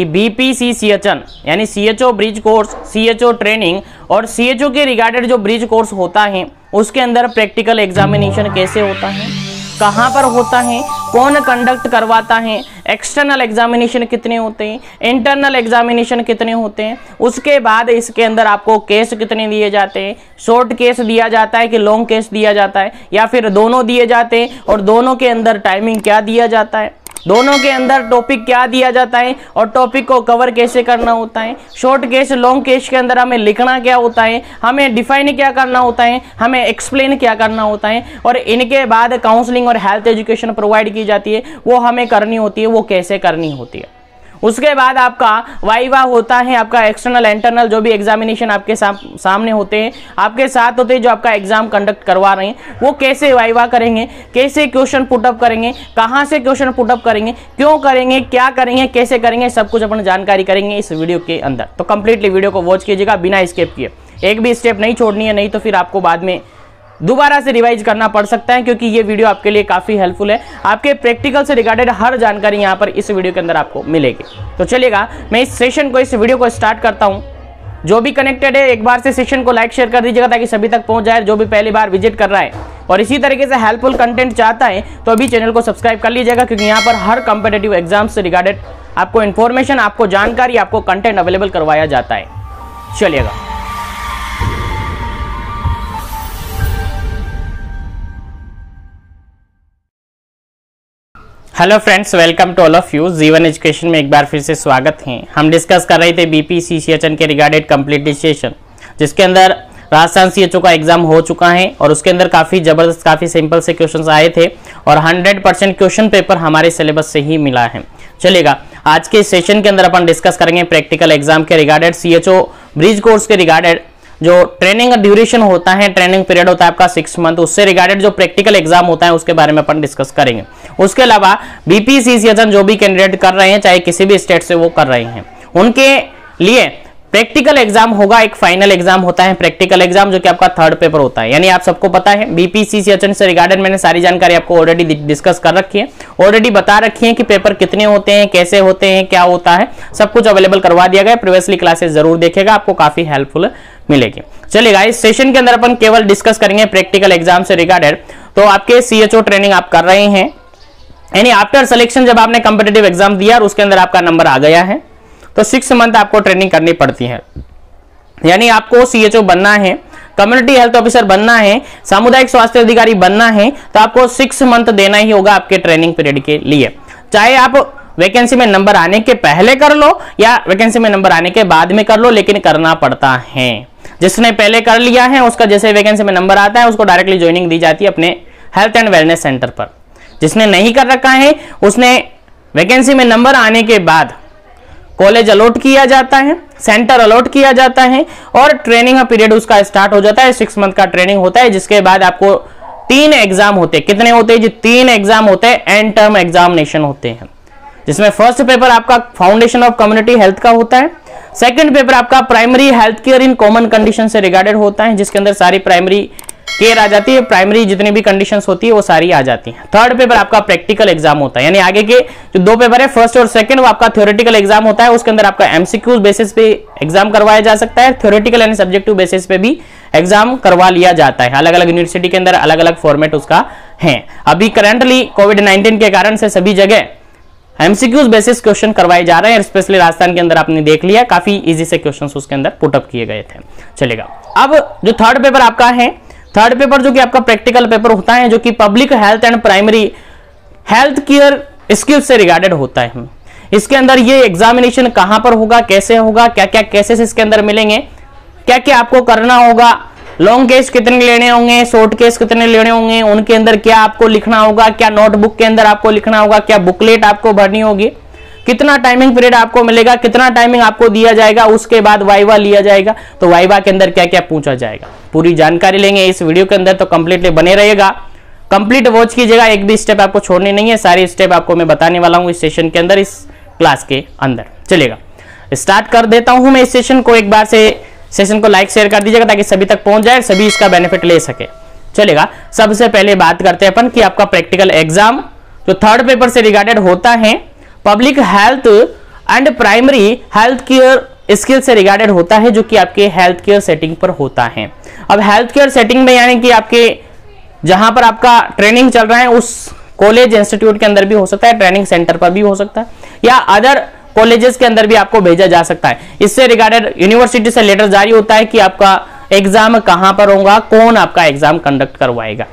BPCCHN यानी CHO bridge course, CHO training और CHO के रिगार्डेड जो ब्रिज कोर्स होता है उसके अंदर प्रैक्टिकल एग्जामिनेशन कैसे होता है, कहाँ पर होता है, कौन कंडक्ट करवाता है, एक्सटर्नल एग्जामिनेशन कितने होते हैं, इंटरनल एग्जामिनेशन कितने होते हैं, उसके बाद इसके अंदर आपको केस कितने दिए जाते हैं, शॉर्ट केस दिया जाता है कि लॉन्ग केस दिया जाता है या फिर दोनों दिए जाते हैं और दोनों के अंदर टाइमिंग क्या दिया जाता है, दोनों के अंदर टॉपिक क्या दिया जाता है और टॉपिक को कवर कैसे करना होता है, शॉर्ट केस लॉन्ग केस के अंदर हमें लिखना क्या होता है, हमें डिफाइन क्या करना होता है, हमें एक्सप्लेन क्या करना होता है और इनके बाद काउंसलिंग और हेल्थ एजुकेशन प्रोवाइड की जाती है, वो हमें करनी होती है, वो कैसे करनी होती है। उसके बाद आपका वाइवा होता है, आपका एक्सटर्नल इंटरनल जो भी एग्जामिनेशन आपके सामने होते हैं, आपके साथ होते हैं, जो आपका एग्जाम कंडक्ट करवा रहे हैं, वो कैसे वाइवा करेंगे, कैसे क्वेश्चन पुटअप करेंगे, कहाँ से क्वेश्चन पुटअप करेंगे, क्यों करेंगे, क्या करेंगे, कैसे करेंगे, सब कुछ अपन जानकारी करेंगे इस वीडियो के अंदर। तो कंप्लीटली वीडियो को वॉच कीजिएगा बिना स्किप किए, एक भी स्टेप नहीं छोड़नी है, नहीं तो फिर आपको बाद में दोबारा से रिवाइज करना पड़ सकता है, क्योंकि ये वीडियो आपके लिए काफ़ी हेल्पफुल है। आपके प्रैक्टिकल से रिगार्डेड हर जानकारी यहाँ पर इस वीडियो के अंदर आपको मिलेगी। तो चलिएगा मैं इस सेशन को, इस वीडियो को स्टार्ट करता हूँ। जो भी कनेक्टेड है एक बार से सेशन को लाइक शेयर कर दीजिएगा ताकि सभी तक पहुँच जाए, जो भी पहली बार विजिट कर रहा है और इसी तरीके से हेल्पफुल कंटेंट चाहता है तो अभी चैनल को सब्सक्राइब कर लीजिएगा, क्योंकि यहाँ पर हर कॉम्पिटिटिव एग्जाम से रिगार्डेड आपको इन्फॉर्मेशन, आपको जानकारी, आपको कंटेंट अवेलेबल करवाया जाता है। चलिएगा hello friends, welcome to all of you. Jeevan education में एक बार फिर से स्वागत है। हम डिस्कस कर रहे थे BPCCHN के रिगार्डेड कंप्लीटेशन, जिसके अंदर राजस्थान CHO का एग्जाम हो चुका है और उसके अंदर काफ़ी ज़बरदस्त, काफ़ी सिंपल से क्वेश्चंस आए थे और 100% क्वेश्चन पेपर हमारे सिलेबस से ही मिला है। चलेगा, आज के सेशन के अंदर अपन डिस्कस करेंगे प्रैक्टिकल एग्जाम के रिगार्डेड, CHO ब्रिज कोर्स के रिगार्डेड जो ट्रेनिंग ड्यूरेशन होता है, ट्रेनिंग पीरियड होता है आपका 6 मंथ, उससे रिगार्डेड जो प्रैक्टिकल एग्जाम होता है उसके बारे में अपन डिस्कस करेंगे। उसके अलावा BPCCHN जो भी कैंडिडेट कर रहे हैं, चाहे किसी भी स्टेट से वो कर रहे हैं, उनके लिए प्रैक्टिकल एग्जाम होगा, एक फाइनल एग्जाम होता है प्रैक्टिकल एग्जाम, जो कि आपका थर्ड पेपर होता है। यानी आप सबको पता है BPCCHN से रिगार्डेड मैंने सारी जानकारी आपको ऑलरेडी डिस्कस कर रखी है, ऑलरेडी बता रखी है कि पेपर कितने होते हैं, कैसे होते हैं, क्या होता है, सब कुछ अवेलेबल करवा दिया गया है। प्रीवियसली क्लासेस जरूर देखेगा, आपको काफी हेल्पफुल मिलेगी। चलिएगा, इस सेशन के अंदर अपन केवल डिस्कस करेंगे प्रैक्टिकल एग्जाम से रिगार्डेड। तो आपके CHO ट्रेनिंग आप कर रहे हैं, यानी आफ्टर सिलेक्शन जब आपने कॉम्पिटिटिव एग्जाम दिया और उसके अंदर आपका नंबर आ गया है तो 6 मंथ आपको ट्रेनिंग करनी पड़ती है। यानी आपको CHO बनना है, कम्युनिटी हेल्थ ऑफिसर बनना है, सामुदायिक स्वास्थ्य अधिकारी बनना है, तो आपको 6 मंथ देना ही होगा आपके ट्रेनिंग पीरियड के लिए। चाहे आप वैकेंसी में नंबर आने के पहले कर लो या वैकेंसी में नंबर आने के बाद में कर लो, लेकिन करना पड़ता है। जिसने पहले कर लिया है उसका जैसे वैकेंसी में नंबर आता है उसको डायरेक्टली ज्वाइनिंग दी जाती है अपने हेल्थ एंड वेलनेस सेंटर पर। जिसने नहीं कर रखा है उसने वैकेंसी में नंबर आने के बाद कॉलेज अलॉट किया जाता है, सेंटर अलॉट किया जाता है और ट्रेनिंग का पीरियड उसका स्टार्ट हो जाता है। 6 मंथ का ट्रेनिंग होता है, जिसके बाद आपको 3 एग्जाम होते हैं। कितने होते हैं जी? 3 एग्जाम होते हैं, एंड टर्म एग्जामिनेशन होते हैं, जिसमें फर्स्ट पेपर आपका फाउंडेशन ऑफ कम्युनिटी हेल्थ का होता है, सेकंड पेपर आपका primary health care in common condition से रिगार्डेड होता है, जिसके अंदर सारी प्राइमरी केयर आ जाती है, प्राइमरी जितनी भी कंडीशंस होती है वो सारी आ जाती है। थर्ड पेपर आपका प्रैक्टिकल एग्जाम होता है, यानी आगे के जो 2 पेपर है फर्स्ट और सेकंड, वो आपका थ्योरेटिकल एग्जाम होता है। उसके अंदर आपका MCQ बेसिस पे एग्जाम करवाया जा सकता है, थ्योरेटिकल यानी सब्जेक्टिव बेसिस पे भी एग्जाम करवा लिया जाता है। अलग अलग यूनिवर्सिटी के अंदर अलग अलग फॉर्मेट उसका है। अभी करंटली कोविड-19 के कारण से सभी जगह MCQ बेसिस क्वेश्चन करवाए जा रहे हैं, स्पेशली राजस्थान के अंदर आपने देख लिया काफी इजी से क्वेश्चंस उसके अंदर पुटअप किए गए थे। चलेगा, अब जो थर्ड पेपर आपका है, थर्ड पेपर जो कि आपका प्रैक्टिकल पेपर होता है, जो कि public health and primary health care skills से रिगार्डेड होता है। इसके अंदर ये एग्जामिनेशन कहां पर होगा, कैसे होगा, क्या क्या केसेस इसके अंदर मिलेंगे, क्या क्या आपको करना होगा, लॉन्ग केस कितने लेने होंगे, शॉर्ट केस कितने लेने होंगे, उनके अंदर क्या आपको लिखना होगा, क्या नोटबुक के अंदर आपको लिखना होगा, क्या बुकलेट आपको भरनी होगी, कितना टाइमिंग पीरियड आपको मिलेगा, कितना टाइमिंग आपको दिया जाएगा, उसके बाद वाइवा लिया जाएगा, तो वाइवा के अंदर क्या क्या पूछा जाएगा, पूरी जानकारी लेंगे इस वीडियो के अंदर। तो कंप्लीटली बने रहिएगा, कंप्लीट वॉच कीजिएगा, एक भी स्टेप आपको छोड़नी नहीं है, सारी स्टेप आपको मैं बताने वाला हूं इस सेशन के अंदर, इस क्लास के अंदर। चलेगा, स्टार्ट कर देता हूं मैं इस सेशन को। एक बार से सेशन को लाइक शेयर कर दीजिएगा ताकि सभी तक पहुंच जाए, सभी इसका बेनिफिट ले सके। चलेगा, सबसे पहले बात करते हैं अपन कि आपका प्रैक्टिकल एग्जाम जो थर्ड पेपर से रिगार्डेड होता है, public health and primary health care skill से रिगार्डेड होता है, जो कि आपके हेल्थ केयर सेटिंग पर होता है। अब हेल्थ केयर सेटिंग में यानी कि आपके जहां पर आपका ट्रेनिंग चल रहा है उस कॉलेज इंस्टीट्यूट के अंदर भी हो सकता है, ट्रेनिंग सेंटर पर भी हो सकता है, या अदर कॉलेजेस के अंदर भी आपको भेजा जा सकता है। इससे रिगार्डेड यूनिवर्सिटी से लेटर जारी होता है कि आपका एग्जाम कहां पर होगा, कौन आपका एग्जाम कंडक्ट करवाएगा।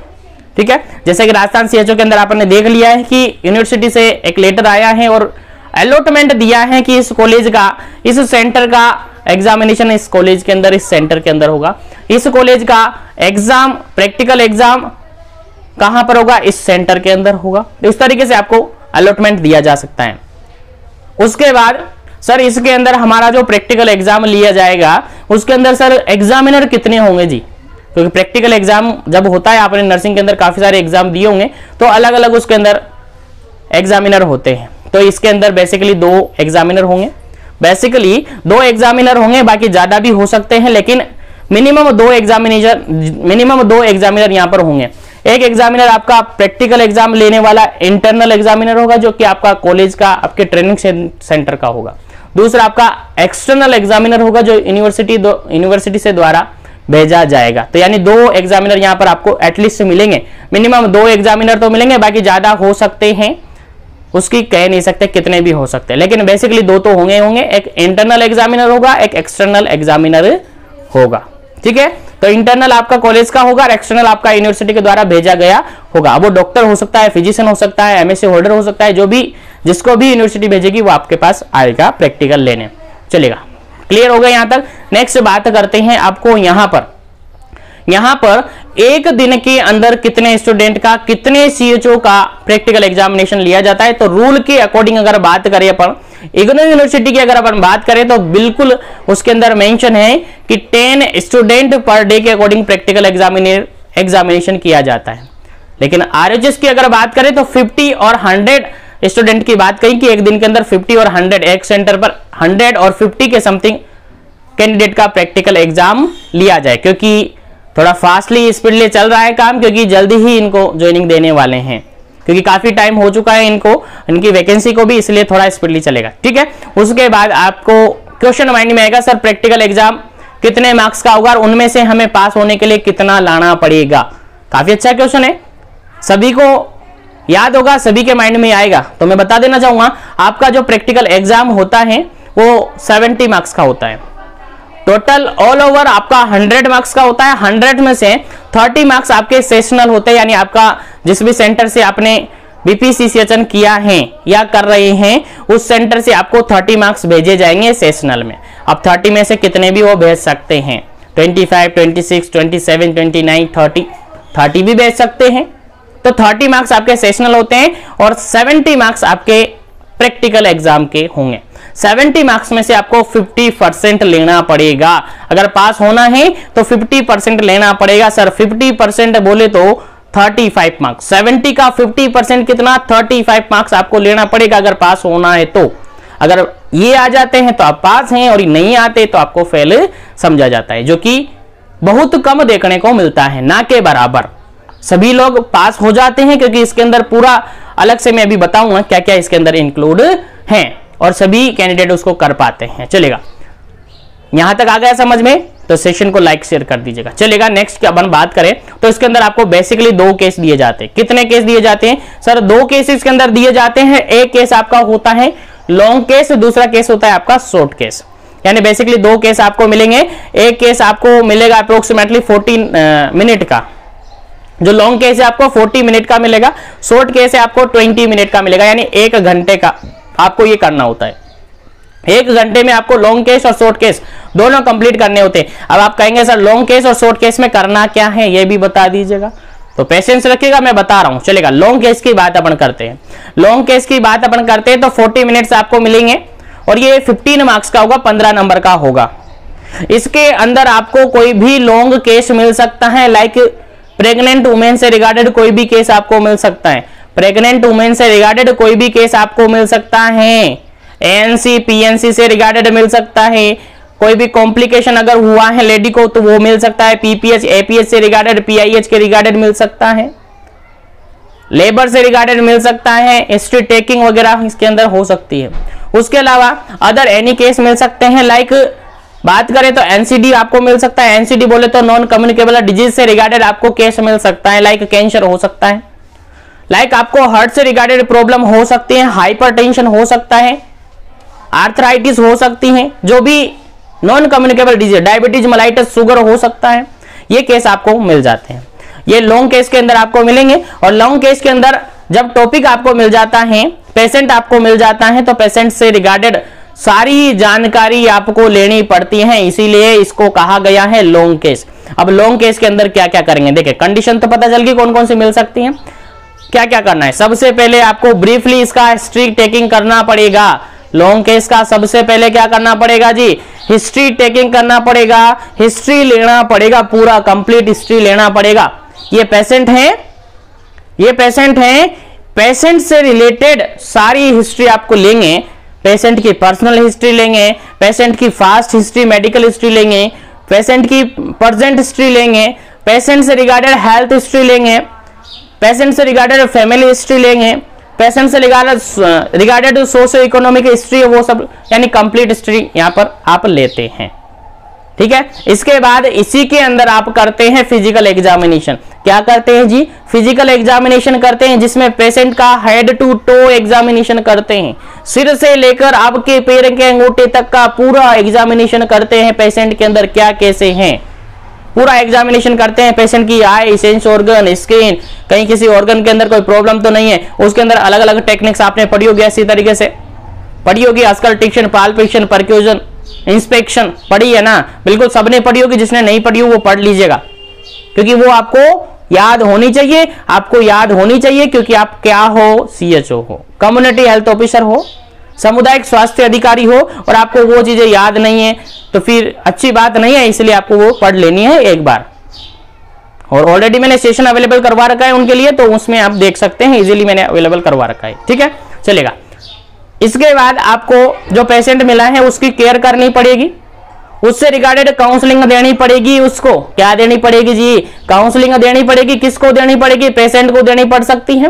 ठीक है, जैसे कि राजस्थान सीएचओ के अंदर आपने देख लिया है कि यूनिवर्सिटी से एक लेटर आया है और अलॉटमेंट दिया है कि इस कॉलेज का, इस सेंटर का एग्जामिनेशन इस कॉलेज के अंदर, इस सेंटर के अंदर होगा। इस कॉलेज का एग्जाम, प्रैक्टिकल एग्जाम कहां पर होगा, इस सेंटर के अंदर होगा। इस तरीके से आपको अलॉटमेंट दिया जा सकता है। उसके बाद सर इसके अंदर हमारा जो प्रैक्टिकल एग्जाम लिया जाएगा उसके अंदर सर एग्जामिनर कितने होंगे जी, क्योंकि प्रैक्टिकल एग्जाम जब होता है, आपने नर्सिंग के अंदर काफी सारे एग्जाम दिए होंगे, तो अलग अलग उसके अंदर एग्जामिनर होते हैं। तो इसके अंदर बेसिकली 2 एग्जामिनर होंगे, बेसिकली 2 एग्जामिनर होंगे, बाकी ज्यादा भी हो सकते हैं, लेकिन मिनिमम 2 एग्जामिनर यहां पर होंगे। एक एग्जामिनर आपका प्रैक्टिकल एग्जाम लेने वाला इंटरनल एग्जामिनर होगा, जो कि आपका कॉलेज का, आपके ट्रेनिंग सेंटर का होगा। दूसरा आपका एक्सटर्नल एग्जामिनर होगा, जो यूनिवर्सिटी से द्वारा भेजा जाएगा। तो यानी 2 एग्जामिनर यहां पर आपको एटलीस्ट मिलेंगे, मिनिमम 2 एग्जामिनर तो मिलेंगे, बाकी ज्यादा हो सकते हैं, उसकी कह नहीं सकते कितने भी हो सकते हैं, लेकिन बेसिकली 2 तो होंगे। एक इंटरनल एग्जामिनर होगा, एक एक्सटर्नल एग्जामिनर होगा। ठीक है, तो इंटरनल आपका कॉलेज का होगा और एक्सटर्नल आपका यूनिवर्सिटी के द्वारा भेजा गया होगा। वो डॉक्टर हो सकता है, फिजिशियन हो सकता है, एमएससी होल्डर हो सकता है, जो भी जिसको भी यूनिवर्सिटी भेजेगी वो आपके पास आएगा प्रैक्टिकल लेने। चलेगा, क्लियर हो गया यहां तक। नेक्स्ट बात करते हैं आपको यहां पर एक दिन के अंदर कितने स्टूडेंट का, कितने सीएचओ का प्रैक्टिकल एग्जामिनेशन लिया जाता है। तो रूल के अकॉर्डिंग अगर बात करें अपन, इग्नू यूनिवर्सिटी की अगर अपन बात करें तो बिल्कुल उसके अंदर मेंशन है कि 10 स्टूडेंट पर डे के अकॉर्डिंग प्रैक्टिकल एग्जामिनेशन किया जाता है। लेकिन आरएचएस की अगर बात करें तो 50 और 100 स्टूडेंट की बात कही कि एक दिन के अंदर 50 और 100, एक सेंटर पर 100 और 50 के समथिंग कैंडिडेट का प्रैक्टिकल एग्जाम लिया जाए, क्योंकि थोड़ा फास्टली स्पीडली चल रहा है काम, क्योंकि जल्दी ही इनको ज्वाइनिंग देने वाले हैं, क्योंकि काफी टाइम हो चुका है इनको, इनकी वैकेंसी को भी, इसलिए थोड़ा स्पीडली चलेगा। ठीक है, उसके बाद आपको क्वेश्चन माइंड में आएगा, सर प्रैक्टिकल एग्जाम कितने मार्क्स का होगा और उनमें से हमें पास होने के लिए कितना लाना पड़ेगा। काफी अच्छा क्वेश्चन है, सभी को याद होगा, सभी के माइंड में आएगा। तो मैं बता देना चाहूंगा, आपका जो प्रैक्टिकल एग्जाम होता है वो 70 मार्क्स का होता है। टोटल ऑल ओवर आपका 100 मार्क्स का होता है। 100 में से 30 मार्क्स आपके सेशनल होते हैं, यानी आपका जिस भी सेंटर से आपने बीपीसीसीएचएन किया है या कर रहे हैं उस सेंटर से आपको 30 मार्क्स भेजे जाएंगे सेशनल में। अब 30 में से कितने भी वो भेज सकते हैं, 25, 26, 27, 29, 30 भी भेज सकते हैं। तो 30 मार्क्स आपके सेशनल होते हैं और 70 मार्क्स आपके प्रैक्टिकल एग्जाम के होंगे। 70 मार्क्स में से आपको 50% लेना पड़ेगा। अगर पास होना है तो 50% लेना पड़ेगा। सर 50% बोले तो 35 मार्क्स, 70 का 50% कितना, 35 मार्क्स आपको लेना पड़ेगा अगर पास होना है तो। अगर ये आ जाते हैं तो आप पास हैं और नहीं आते तो आपको फेल समझा जाता है, जो कि बहुत कम देखने को मिलता है, ना के बराबर। सभी लोग पास हो जाते हैं, क्योंकि इसके अंदर पूरा अलग से मैं अभी बताऊंगा क्या क्या इसके अंदर इंक्लूड है और सभी कैंडिडेट उसको कर पाते हैं। चलेगा, यहां तक आ गया समझ में, तो सेशन को लाइक शेयर कर दीजिएगा। चलेगा, नेक्स्ट अपन बात करें तो इसके अंदर आपको बेसिकली 2 केस दिए जाते हैं। कितने केस दिए जाते हैं सर? 2 केस इसके अंदर दिए जाते हैं। एक केस आपका होता है लॉन्ग केस, दूसरा केस होता है आपका शॉर्ट केस। यानी बेसिकली 2 केस आपको मिलेंगे। एक केस आपको मिलेगा अप्रोक्सीमेटली 14 मिनट का, जो लॉन्ग केस है आपको 40 मिनट का मिलेगा, शॉर्ट केस है आपको 20 मिनट का मिलेगा, यानी 1 घंटे का आपको ये करना होता है। 1 घंटे में आपको लॉन्ग केस और शॉर्ट केस दोनों कंप्लीट करने होते हैं। अब आप कहेंगे सर लॉन्ग केस और शॉर्ट केस में करना क्या है, ये भी बता दीजिएगा। तो पेशेंस रखिएगा, मैं बता रहा हूं। चलेगा, लॉन्ग केस की बात अपन करते हैं। लॉन्ग केस की बात अपन करते हैं तो 40 मिनट्स आपको मिलेंगे और ये 15 मार्क्स का होगा, 15 नंबर का होगा। इसके अंदर आपको कोई भी लॉन्ग केस मिल सकता है, लाइक प्रेग्नेंट वुमेन से रिगार्डेड कोई भी केस आपको मिल सकता है। प्रेग्नेंट वुमेन से रिगार्डेड कोई भी केस आपको मिल सकता है। एएनसी पीएनसी से रिगार्डेड मिल सकता है। कोई भी कॉम्प्लिकेशन अगर हुआ है लेडी को तो वो मिल सकता है। पीपीएच एपीएच से रिगार्डेड, पीआईएच के रिगार्डेड मिल सकता है। लेबर से रिगार्डेड मिल सकता है। हिस्ट्री टेकिंग वगैरह इसके अंदर हो सकती है। उसके अलावा अदर एनी केस मिल सकते हैं, लाइक बात करें तो एनसीडी आपको मिल सकता है। एनसीडी बोले तो नॉन कम्युनिकेबल डिजीज से रिगार्डेड आपको केस मिल सकता है, लाइक कैंसर हो सकता है, लाइक आपको हार्ट से रिगार्डेड प्रॉब्लम हो सकती है, हाइपरटेंशन हो सकता है, आर्थराइटिस हो सकती है, जो भी non communicable disease, diabetes mellitus, sugar हो सकता है, ये केस आपको मिल जाते हैं। ये लॉन्ग केस के अंदर आपको मिलेंगे। और लॉन्ग केस के अंदर जब टॉपिक आपको मिल जाता है, पेशेंट आपको मिल जाता है, तो पेशेंट से रिगार्डेड सारी जानकारी आपको लेनी पड़ती है, इसीलिए इसको कहा गया है लॉन्ग केस। अब लॉन्ग केस के अंदर क्या क्या करेंगे, देखिए कंडीशन तो पता चल गई कौन कौन सी मिल सकती हैं। क्या क्या करना है, सबसे पहले आपको ब्रीफली इसका हिस्ट्री टेकिंग करना पड़ेगा। लॉन्ग केस का सबसे पहले क्या करना पड़ेगा जी, हिस्ट्री टेकिंग करना पड़ेगा, हिस्ट्री लेना पड़ेगा, पूरा कंप्लीट हिस्ट्री लेना पड़ेगा। ये पेशेंट है, ये पेशेंट है, पेशेंट से रिलेटेड सारी हिस्ट्री आपको लेंगे, पेशेंट की पर्सनल हिस्ट्री लेंगे, पेशेंट की फास्ट हिस्ट्री, मेडिकल हिस्ट्री लेंगे, पेशेंट की प्रेजेंट हिस्ट्री लेंगे, पेशेंट से रिगार्डेड हेल्थ हिस्ट्री लेंगे, पेशेंट से रिगार्डेड फैमिली हिस्ट्री लेंगे, पेशेंट से रिगार्डेड सोशो इकोनॉमिक हिस्ट्री, वो सब यानी कंप्लीट हिस्ट्री यहां पर आप लेते हैं। ठीक है, इसके बाद इसी के अंदर आप करते हैं फिजिकल एग्जामिनेशन। क्या करते हैं जी, फिजिकल एग्जामिनेशन करते हैं, जिसमें पेशेंट का हेड टू टो एग्जामिनेशन करते हैं, सिर से लेकर आपके पैर के अंगूठे तक का पूरा एग्जामिनेशन करते हैं। पेशेंट के अंदर क्या कैसे हैं पूरा एग्जामिनेशन करते हैं। पेशेंट की आई, सेंस ऑर्गन, स्किन, कहीं किसी ऑर्गन के अंदर कोई प्रॉब्लम तो नहीं है। उसके अंदर अलग अलग टेक्निक्स आपने पढ़ी होगी, इसी तरीके से पढ़ी होगी, अस्कल्टेशन, पाल्पेशन, परक्यूजन, इंस्पेक्शन पढ़ी है ना, बिल्कुल सबने पढ़ी होगी। जिसने नहीं पढ़ी हो वो पढ़ लीजिएगा, क्योंकि वो आपको याद होनी चाहिए, आपको याद होनी चाहिए, क्योंकि आप क्या हो, सीएचओ हो, कम्युनिटी हेल्थ ऑफिसर हो, सामुदायिक स्वास्थ्य अधिकारी हो, और आपको वो चीजें याद नहीं है तो फिर अच्छी बात नहीं है, इसलिए आपको वो पढ़ लेनी है एक बार। और ऑलरेडी मैंने सेशन अवेलेबल करवा रखा है उनके लिए, तो उसमें आप देख सकते हैं, इजीली मैंने अवेलेबल करवा रखा है। ठीक है, चलेगा। इसके बाद आपको जो पेशेंट मिला है उसकी केयर करनी पड़ेगी, उससे रिगार्डेड काउंसलिंग देनी पड़ेगी। उसको क्या देनी पड़ेगी जी, काउंसलिंग देनी पड़ेगी। किसको देनी पड़ेगी, पेशेंट को देनी पड़ सकती है,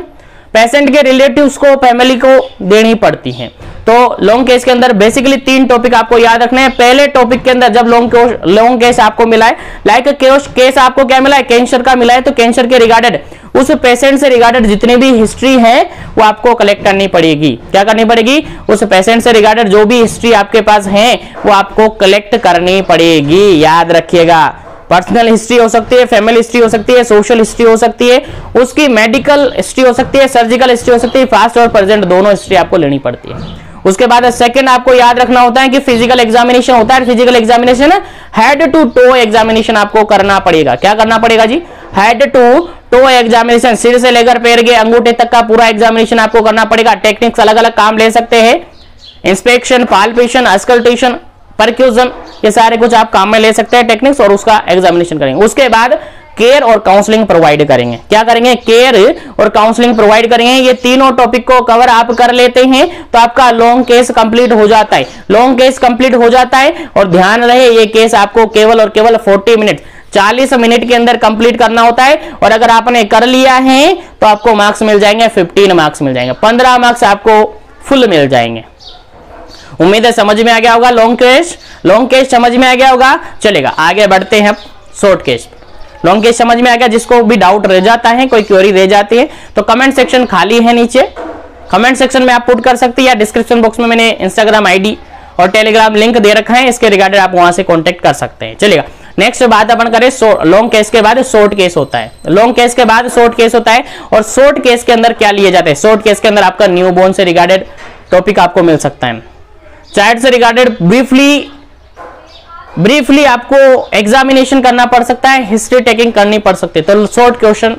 पेशेंट के रिलेटिव्स को, फैमिली को देनी पड़ती है। तो लॉन्ग केस के अंदर बेसिकली 3 टॉपिक आपको याद रखने हैं। पहले टॉपिक के अंदर जब लॉन्ग केस आपको मिला है, लाइक केस आपको क्या मिला है, कैंसर का मिला है, तो कैंसर के रिगार्डेड उस पेशेंट से रिगार्डेड जितनी भी हिस्ट्री है वो आपको कलेक्ट करनी पड़ेगी। क्या करनी पड़ेगी, उस पेशेंट से रिगार्डेड जो भी हिस्ट्री आपके पास है वो आपको कलेक्ट करनी पड़ेगी, याद रखिएगा। पर्सनल हिस्ट्री हो सकती है, फैमिली हिस्ट्री हो सकती है, सोशल हिस्ट्री हो सकती है, उसकी मेडिकल हिस्ट्री हो सकती है, सर्जिकल हिस्ट्री हो सकती है, फास्ट और प्रेजेंट दोनों हिस्ट्री आपको लेनी पड़ती है। उसके बाद सेकंड आपको याद रखना होता है कि फिजिकल एग्जामिनेशन होता है। Physical examination head to toe examination आपको करना पड़ेगा। क्या करना पड़ेगा जी, हेड टू टो एग्जामिनेशन, सिर से लेकर पैर के अंगूठे तक का पूरा एग्जामिनेशन आपको करना पड़ेगा। टेक्निक्स अलग अलग काम ले सकते हैं, इंस्पेक्शन, पाल्पेशन, अस्कल्टेशन, परक्यूजन, ये सारे कुछ आप काम में ले सकते हैं टेक्निक्स, और उसका एग्जामिनेशन करेंगे। उसके बाद केयर और काउंसलिंग प्रोवाइड करेंगे। क्या करेंगे, केयर और काउंसलिंग प्रोवाइड करेंगे। ये तीनों टॉपिक को कवर आप कर लेते हैं तो आपका लॉन्ग केस कंप्लीट हो जाता है। लॉन्ग केस कंप्लीट हो जाता है, और ध्यान रहे ये केस आपको केवल और केवल 40 मिनट 40 मिनट के अंदर कंप्लीट करना होता है। और अगर आपने कर लिया है तो आपको मार्क्स मिल जाएंगे, 15 मार्क्स मिल जाएंगे, 15 मार्क्स आपको फुल मिल जाएंगे। उम्मीद है समझ में आ गया होगा। लॉन्ग केस समझ में आ गया होगा। चलेगा, आगे बढ़ते हैं शॉर्ट केस। लॉन्ग केस समझ में आ गया, जिसको भी डाउट रह जाता है, कोई क्वेरी रह जाती है तो कमेंट सेक्शन खाली है, नीचे कमेंट सेक्शन में आप पुट कर सकते हैं, या डिस्क्रिप्शन बॉक्स में मैंने इंस्टाग्राम आईडी और टेलीग्राम लिंक दे रखा है, इसके रिगार्डेड आप वहां से कांटेक्ट कर सकते हैं। चलेगा, नेक्स्ट बात अपन करें, लॉन्ग केस के बाद शॉर्ट केस होता है। लॉन्ग केस के बाद शॉर्ट केस होता है, और शॉर्ट केस के अंदर क्या लिए जाते हैं, शॉर्ट केस के अंदर आपका न्यूबॉर्न से रिगार्डेड टॉपिक आपको मिल सकता है, चाइल्ड से रिगार्डेड ब्रीफली आपको एग्जामिनेशन करना पड़ सकता है, हिस्ट्री टेकिंग करनी पड़ सकती है। तो शॉर्ट क्वेश्चन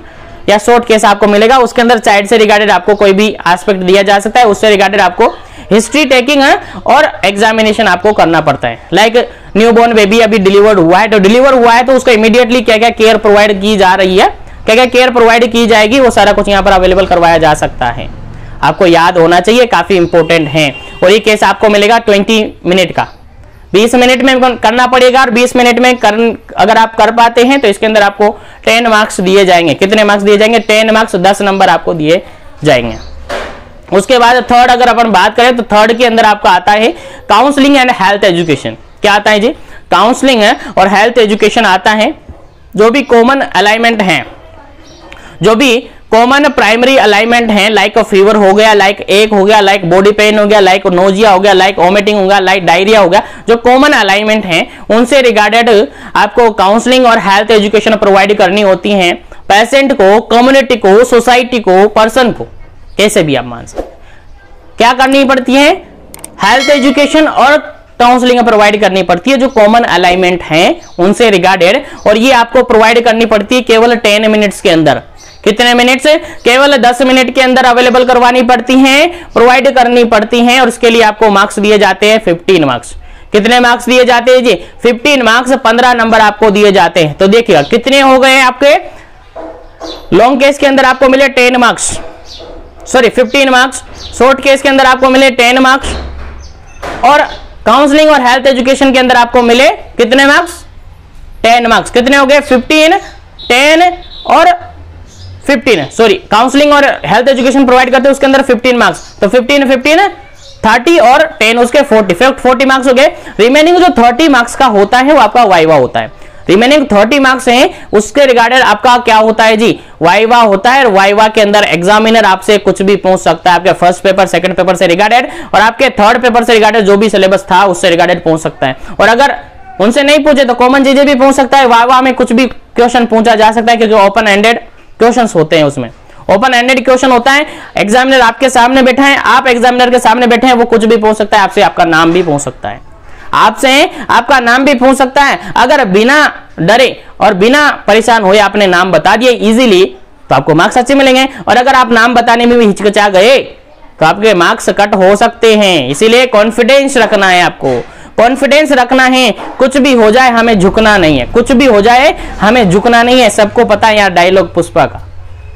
या शॉर्ट केस आपको मिलेगा, उसके अंदर चाइल्ड से रिगार्डेड आपको कोई भी एस्पेक्ट दिया जा सकता है, उससे रिगार्डेड आपको हिस्ट्री टेकिंग है और एग्जामिनेशन आपको करना पड़ता है। लाइक न्यूबॉर्न बेबी अभी डिलीवर्ड हुआ है, तो डिलीवर हुआ है तो उसको इमीडिएटली क्या क्या केयर प्रोवाइड की जा रही है, क्या क्या केयर प्रोवाइड की जाएगी, वो सारा कुछ यहाँ पर अवेलेबल करवाया जा सकता है। आपको याद होना चाहिए, काफी इंपॉर्टेंट है। और ये केस आपको मिलेगा 20 मिनट का, 20 मिनट में करना पड़ेगा, और 20 मिनट में अगर आप कर पाते हैं तो इसके अंदर आपको 10 मार्क्स दिए जाएंगे। कितने मार्क्स दिए जाएंगे, 10 मार्क्स, 10 नंबर आपको दिए जाएंगे। उसके बाद थर्ड अगर अपन बात करें तो थर्ड के अंदर आपका आता है काउंसलिंग एंड हेल्थ एजुकेशन। क्या आता है जी? काउंसलिंग है और हेल्थ एजुकेशन आता है। जो भी कॉमन अलाइनमेंट हैं, जो भी कॉमन प्राइमरी अलाइनमेंट हैं, लाइक फीवर हो गया, लाइक एक हो गया, लाइक बॉडी पेन हो गया, लाइक नोजिया हो गया, लाइक वोमिटिंग हो गया, लाइक डायरिया हो गया, जो कॉमन अलाइनमेंट हैं उनसे रिगार्डेड आपको काउंसलिंग और हेल्थ एजुकेशन प्रोवाइड करनी होती है। पेशेंट को, कम्युनिटी को, सोसाइटी को, पर्सन को, कैसे भी आप मान सकते, क्या करनी पड़ती है? हेल्थ एजुकेशन और काउंसलिंग प्रोवाइड करनी पड़ती है जो कॉमन अलाइनमेंट हैं उनसे रिगार्डेड, और ये आपको प्रोवाइड करनी पड़ती है केवल 10 मिनट्स के अंदर। कितने मिनट से? केवल 10 मिनट के अंदर अवेलेबल करवानी पड़ती हैं, प्रोवाइड करनी पड़ती हैं, और इसके लिए आपको मार्क्स दिए जाते हैं 15 मार्क्स। कितने मार्क्स दिए जाते हैं जी? 15 मार्क्स, 15 नंबर आपको दिए जाते हैं। तो देखिएगा कितने हो गए आपके लॉन्ग केस के अंदर आपको मिले 10 marks, sorry 15 marks, short case के अंदर आपको मिले 10 मार्क्स, और काउंसलिंग और हेल्थ एजुकेशन के अंदर आपको मिले कितने मार्क्स? 10 मार्क्स। कितने हो गए? 15, 10 और 15, सॉरी काउंसलिंग और हेल्थ एजुकेशन प्रोवाइड करते हैं उसके अंदर 15 मार्क्स, तो 15 15 30 और 10 उसके 40 मार्क्स हो गए। रिमेनिंग जो 30 मार्क्स का होता है वो आपका वाइवा होता है। रिमेनिंग 30 मार्क्स हैं उसके रिगार्डेड आपका क्या होता है जी? वाइवा होता है। और वाइवा के अंदर एग्जामिनर आपसे कुछ भी पूछ सकता है, आपके फर्स्ट पेपर, सेकंड पेपर से रिगार्डेड, और आपके थर्ड पेपर से रिगार्डेड जो भी सिलेबस था उससे रिगार्डेड पूछ सकता है। और अगर उनसे नहीं पूछे तो कॉमन चीजें भी पूछ सकता है। वाइवा में कुछ भी क्वेश्चन पूछा जा सकता है क्योंकि ओपन एंडेड क्वेश्चंस होते हैं, उसमें ओपन एंडेड क्वेश्चन होता है। एग्जामिनर आपके सामने बैठा है, आप एग्जामिनर के सामने बैठे हैं, वो कुछ भी पूछ सकता है आपसे, आपका नाम भी पूछ सकता है, आपसे आपका नाम भी पूछ सकता है। अगर बिना डरे और बिना परेशान हुए आपने नाम बता दिए इजीली तो आपको मार्क्स अच्छे मिलेंगे, और अगर आप नाम बताने में भी हिचकिचा गए तो आपके मार्क्स कट हो सकते हैं। इसीलिए कॉन्फिडेंस रखना है, आपको कॉन्फिडेंस रखना है। कुछ भी हो जाए हमें झुकना नहीं है, कुछ भी हो जाए हमें झुकना नहीं है। सबको पता है यार डायलॉग पुष्पा का,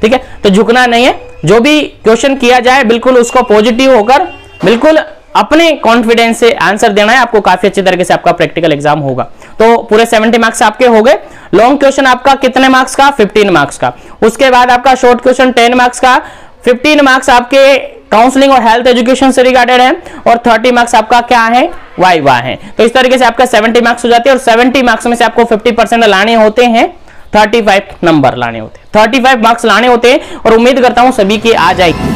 ठीक है? तो झुकना नहीं है। जो भी क्वेश्चन किया जाए बिल्कुल उसको पॉजिटिव होकर बिल्कुल अपने कॉन्फिडेंस से आंसर देना है। आपको काफी अच्छी तरीके से आपका प्रैक्टिकल एग्जाम होगा। तो पूरे 70 मार्क्स आपके हो गए। लॉन्ग क्वेश्चन आपका कितने मार्क्स का? 15 मार्क्स का। उसके बाद आपका शॉर्ट क्वेश्चन 10 मार्क्स का। 15 मार्क्स आपके काउंसलिंग और हेल्थ एजुकेशन से रिगार्डेड है, और 30 मार्क्स आपका क्या है? वाइवा है। तो इस तरीके से आपका 70 मार्क्स हो जाते हैं, और 70 मार्क्स में से आपको 50% लाने होते हैं, 35 नंबर लाने होते हैं, 35 मार्क्स लाने होते हैं, और उम्मीद करता हूं सभी की आ जाएगी।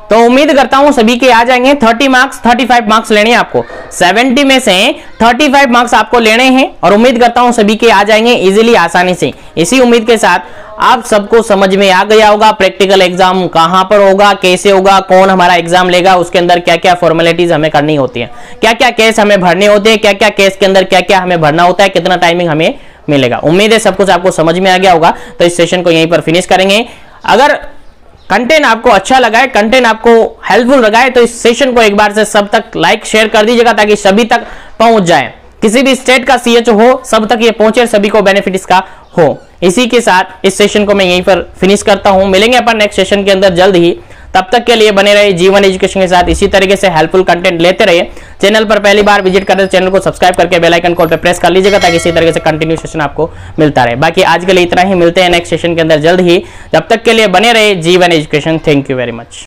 तो उम्मीद करता हूं सभी के आ जाएंगे। 30 मार्क्स, 35 मार्क्स लेने हैं आपको। 70 में से 35 मार्क्स आपको लेने हैं, और उम्मीद करता हूं सभी के आ जाएंगे इजीली, आसानी से। इसी उम्मीद के साथ आप सबको समझ में आ गया होगा प्रैक्टिकल एग्जाम कहां पर होगा, कैसे होगा, कौन हमारा एग्जाम लेगा, उसके अंदर क्या क्या फॉर्मेलिटीज हमें करनी होती है, क्या क्या केस हमें भरने होते हैं, क्या क्या केस के अंदर क्या क्या हमें भरना होता है, कितना टाइमिंग हमें मिलेगा। उम्मीद है सब कुछ आपको समझ में आ गया होगा। तो इस सेशन को यहीं पर फिनिश करेंगे। अगर कंटेंट आपको अच्छा लगा है, कंटेंट आपको हेल्पफुल लगा है, तो इस सेशन को एक बार से सब तक लाइक शेयर कर दीजिएगा ताकि सभी तक पहुंच जाए। किसी भी स्टेट का सीएचओ हो सब तक ये पहुंचे, सभी को बेनिफिट इसका हो। इसी के साथ इस सेशन को मैं यहीं पर फिनिश करता हूं। मिलेंगे अपन नेक्स्ट सेशन के अंदर जल्द ही। तब तक के लिए बने रहे जीवन एजुकेशन के साथ। इसी तरीके से हेल्पफुल कंटेंट लेते रहिए। चैनल पर पहली बार विजिट करें तो चैनल को सब्सक्राइब करके बेल आइकन कॉल पे प्रेस कर लीजिएगा ताकि इसी तरीके से कंटिन्यू सेशन आपको मिलता रहे। बाकी आज के लिए इतना ही, मिलते हैं नेक्स्ट सेशन के अंदर जल्द ही। जब तक के लिए बने रहे जीवन education. Thank you very much.